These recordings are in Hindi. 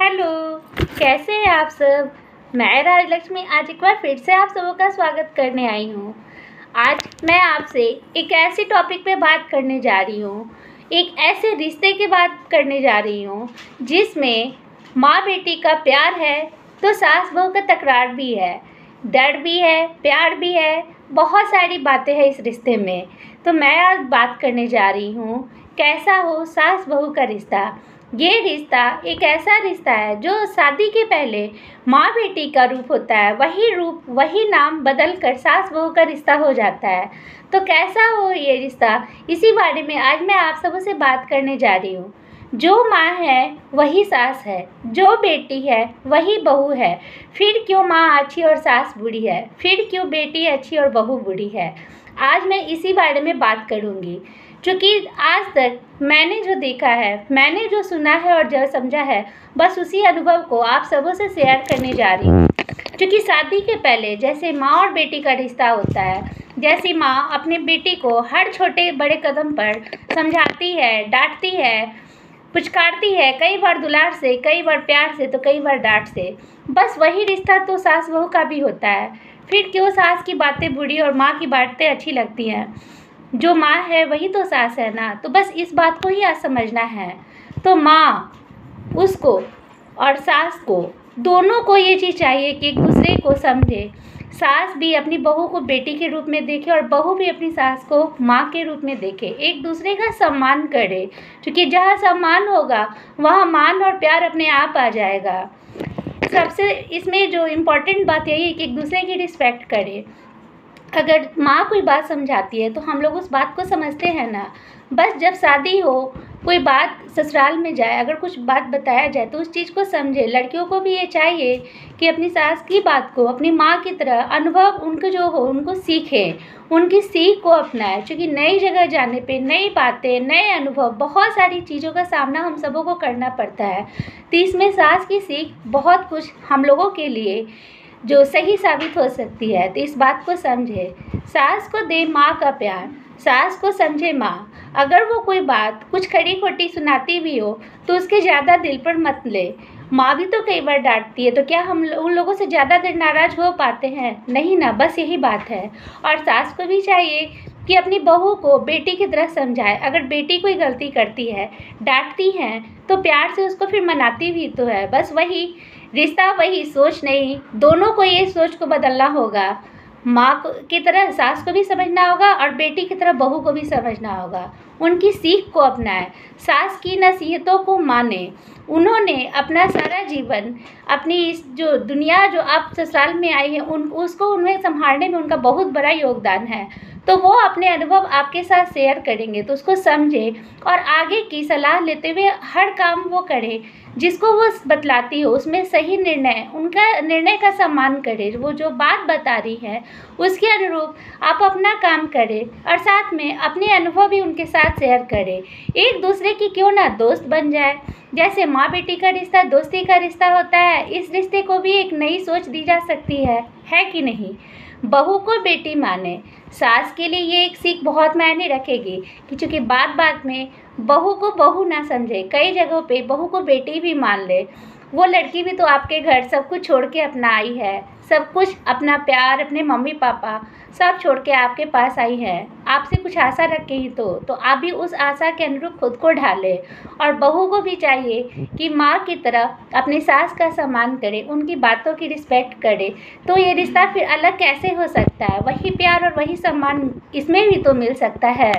हेलो, कैसे हैं आप सब। मैं राजलक्ष्मी आज एक बार फिर से आप सबों का स्वागत करने आई हूँ। आज मैं आपसे एक ऐसे टॉपिक पे बात करने जा रही हूँ, एक ऐसे रिश्ते की बात करने जा रही हूँ जिसमें माँ बेटी का प्यार है तो सास बहू का तकरार भी है, डर भी है, प्यार भी है, बहुत सारी बातें हैं इस रिश्ते में। तो मैं आज बात करने जा रही हूँ कैसा हो सास बहू का रिश्ता। ये रिश्ता एक ऐसा रिश्ता है जो शादी के पहले माँ बेटी का रूप होता है, वही रूप वही नाम बदल कर सास बहू का रिश्ता हो जाता है। तो कैसा हो ये रिश्ता, इसी बारे में आज मैं आप सबों से बात करने जा रही हूँ। जो माँ है वही सास है, जो बेटी है वही बहू है। फिर क्यों माँ अच्छी और सास बुरी है, फिर क्यों बेटी अच्छी और बहू बुरी है, आज मैं इसी बारे में बात करूँगी। क्योंकि आज तक मैंने जो देखा है, मैंने जो सुना है और जो समझा है, बस उसी अनुभव को आप सबों से शेयर करने जा रही हूँ। क्योंकि शादी के पहले जैसे माँ और बेटी का रिश्ता होता है, जैसी माँ अपनी बेटी को हर छोटे बड़े कदम पर समझाती है, डांटती है, पुचकारती है, कई बार दुलार से, कई बार प्यार से, तो कई बार डांट से, बस वही रिश्ता तो सास बहू का भी होता है। फिर क्यों सास की बातें बुरी और माँ की बातें अच्छी लगती हैं, जो माँ है वही तो सास है ना। तो बस इस बात को ही आज समझना है। तो माँ उसको और सास को, दोनों को ये चीज़ चाहिए कि एक दूसरे को समझे। सास भी अपनी बहू को बेटी के रूप में देखे और बहू भी अपनी सास को माँ के रूप में देखे, एक दूसरे का सम्मान करे। क्योंकि जहाँ सम्मान होगा वहाँ मान और प्यार अपने आप आ जाएगा। सबसे इसमें जो इम्पोर्टेंट बात यही है कि एक दूसरे की रिस्पेक्ट करे। अगर माँ कोई बात समझाती है तो हम लोग उस बात को समझते हैं ना। बस जब शादी हो, कोई बात ससुराल में जाए, अगर कुछ बात बताया जाए तो उस चीज़ को समझे। लड़कियों को भी ये चाहिए कि अपनी सास की बात को अपनी माँ की तरह अनुभव उनको जो हो उनको सीखें, उनकी सीख को अपनाएं। क्योंकि नई जगह जाने पे नई बातें, नए अनुभव, बहुत सारी चीज़ों का सामना हम सबों को करना पड़ता है। तो इसमें सास की सीख बहुत कुछ हम लोगों के लिए जो सही साबित हो सकती है। तो इस बात को समझे, सास को दे माँ का प्यार, सास को समझे माँ। अगर वो कोई बात कुछ खरी खोटी सुनाती भी हो तो उसके ज़्यादा दिल पर मत ले। माँ भी तो कई बार डांटती है, तो क्या हम उन लोगों से ज़्यादा देर नाराज़ हो पाते हैं? नहीं ना, बस यही बात है। और सास को भी चाहिए कि अपनी बहू को बेटी की तरह समझाए। अगर बेटी कोई गलती करती है, डांटती हैं, तो प्यार से उसको फिर मनाती भी तो है। बस वही रिश्ता, वही सोच नहीं, दोनों को ये सोच को बदलना होगा। माँ की तरह सास को भी समझना होगा और बेटी की तरह बहू को भी समझना होगा। उनकी सीख को अपनाएं, सास की नसीहतों को माने। उन्होंने अपना सारा जीवन, अपनी इस जो दुनिया जो आप ससुराल में आई है उसको उन्हें संभालने में उनका बहुत बड़ा योगदान है। तो वो अपने अनुभव आपके साथ शेयर करेंगे, तो उसको समझे और आगे की सलाह लेते हुए हर काम वो करे जिसको वो बतलाती हो, उसमें सही निर्णय, उनका निर्णय का सम्मान करे। वो जो बात बता रही है उसके अनुरूप आप अपना काम करें और साथ में अपने अनुभव भी उनके साथ शेयर करें। एक दूसरे की क्यों ना दोस्त बन जाए। जैसे माँ बेटी का रिश्ता दोस्ती का रिश्ता होता है, इस रिश्ते को भी एक नई सोच दी जा सकती है कि नहीं। बहू को बेटी माने, सास के लिए ये एक सीख बहुत मायने रखेगी कि चूँकि बात बात में बहू को बहू ना समझे, कई जगहों पे बहू को बेटी भी मान ले। वो लड़की भी तो आपके घर सब कुछ छोड़ के अपना आई है, सब कुछ, अपना प्यार, अपने मम्मी पापा सब छोड़ के आपके पास आई है, आपसे कुछ आशा रखे ही तो आप भी उस आशा के अनुरूप खुद को ढाले। और बहू को भी चाहिए कि माँ की तरह अपनी सास का सम्मान करे, उनकी बातों की रिस्पेक्ट करे। तो ये रिश्ता फिर अलग कैसे हो सकता है। वही प्यार और वही सम्मान इसमें भी तो मिल सकता है।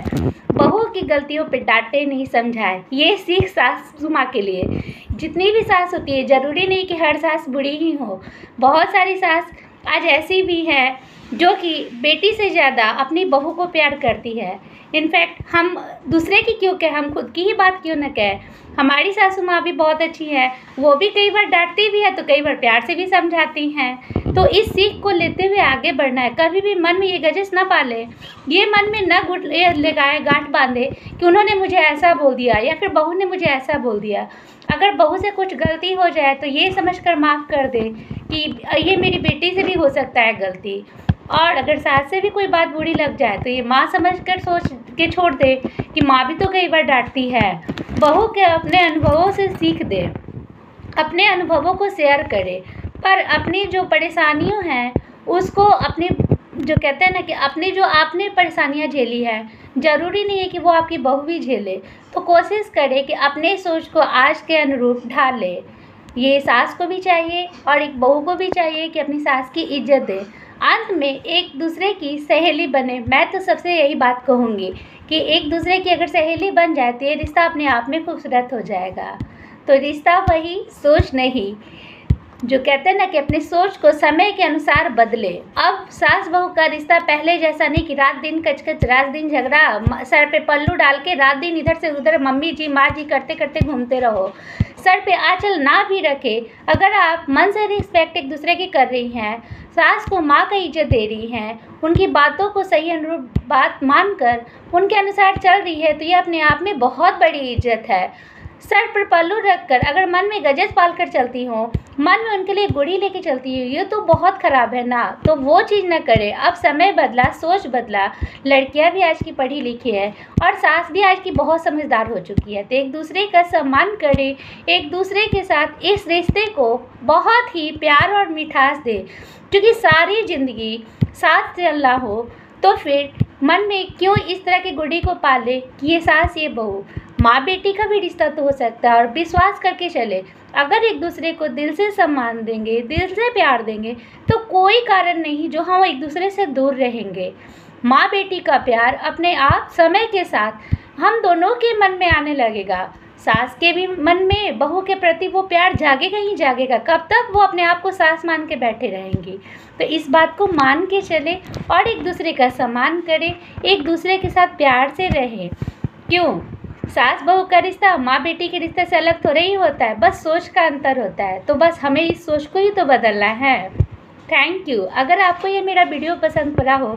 बहू की गलतियों पे डांटे नहीं, समझाए। ये सीख सासू माँ के लिए। जितनी भी सास होती है, ज़रूरी नहीं कि हर सास बुरी ही हो। बहुत सारी सास आज ऐसी भी है जो कि बेटी से ज़्यादा अपनी बहू को प्यार करती है। इनफैक्ट हम दूसरे की क्यों कहें, हम खुद की ही बात क्यों न कहें। हमारी सासू माँ भी बहुत अच्छी है, वो भी कई बार डांटती भी है तो कई बार प्यार से भी समझाती हैं। तो इस सीख को लेते हुए आगे बढ़ना है। कभी भी मन में ये गजस ना पाले, ये मन में न गुट लगाए, गांठ बांधे कि उन्होंने मुझे ऐसा बोल दिया या फिर बहू ने मुझे ऐसा बोल दिया। अगर बहू से कुछ गलती हो जाए तो ये समझकर माफ़ कर दे कि ये मेरी बेटी से भी हो सकता है गलती। और अगर सास से भी कोई बात बुरी लग जाए तो ये माँ समझकर सोच के छोड़ दे कि माँ भी तो कई बार डांटती है। बहू के अपने अनुभवों से सीख दे। अपने अनुभवों को शेयर करें, पर अपनी जो परेशानियों हैं उसको अपनी जो कहते हैं ना कि अपनी जो आपने परेशानियां झेली है, ज़रूरी नहीं है कि वो आपकी बहू भी झेले। तो कोशिश करें कि अपने सोच को आज के अनुरूप ढाल ले। ये सास को भी चाहिए और एक बहू को भी चाहिए कि अपनी सास की इज्जत दे। अंत में एक दूसरे की सहेली बने। मैं तो सबसे यही बात कहूँगी कि एक दूसरे की अगर सहेली बन जाए तो ये रिश्ता अपने आप में खूबसूरत हो जाएगा। तो रिश्ता वही, सोच नहीं। जो कहते हैं ना कि अपनी सोच को समय के अनुसार बदले। अब सास बहू का रिश्ता पहले जैसा नहीं कि रात दिन कचकच, रात दिन झगड़ा, सर पे पल्लू डाल के रात दिन इधर से उधर मम्मी जी माँ जी करते करते घूमते रहो। सर पे आंचल ना भी रखे, अगर आप मन से रिस्पेक्ट एक दूसरे की कर रही हैं, सास को माँ का इज्जत दे रही हैं, उनकी बातों को सही अनुरूप बात मानकर उनके अनुसार चल रही है, तो ये अपने आप में बहुत बड़ी इज्जत है। सर पर पल्लू रखकर अगर मन में गजस पाल कर चलती हो, मन में उनके लिए गुड़ी लेके चलती हो, ये तो बहुत ख़राब है ना। तो वो चीज़ ना करे। अब समय बदला, सोच बदला, लड़कियां भी आज की पढ़ी लिखी है और सास भी आज की बहुत समझदार हो चुकी है। तो एक दूसरे का सम्मान करें, एक दूसरे के साथ इस रिश्ते को बहुत ही प्यार और मिठास दे, क्योंकि सारी ज़िंदगी साथ चलना हो तो फिर मन में क्यों इस तरह की गुड़ी को पाले कि ये सास ये बहू। माँ बेटी का भी रिश्ता तो हो सकता है, और विश्वास करके चले। अगर एक दूसरे को दिल से सम्मान देंगे, दिल से प्यार देंगे, तो कोई कारण नहीं जो हम एक दूसरे से दूर रहेंगे। माँ बेटी का प्यार अपने आप समय के साथ हम दोनों के मन में आने लगेगा। सास के भी मन में बहू के प्रति वो प्यार जागेगा ही जागेगा। कब तक वो अपने आप को सास मान के बैठे रहेंगी। तो इस बात को मान के चले और एक दूसरे का सम्मान करें, एक दूसरे के साथ प्यार से रहें। क्यों? सास बहू का रिश्ता माँ बेटी के रिश्ते से अलग थोड़ा ही होता है, बस सोच का अंतर होता है। तो बस हमें इस सोच को ही तो बदलना है। Thank you. अगर आपको ये मेरा वीडियो पसंद पड़ा हो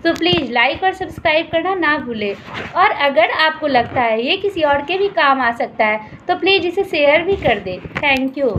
तो प्लीज़ लाइक और सब्सक्राइब करना ना भूलें। और अगर आपको लगता है ये किसी और के भी काम आ सकता है तो प्लीज़ इसे शेयर भी कर दें। Thank you.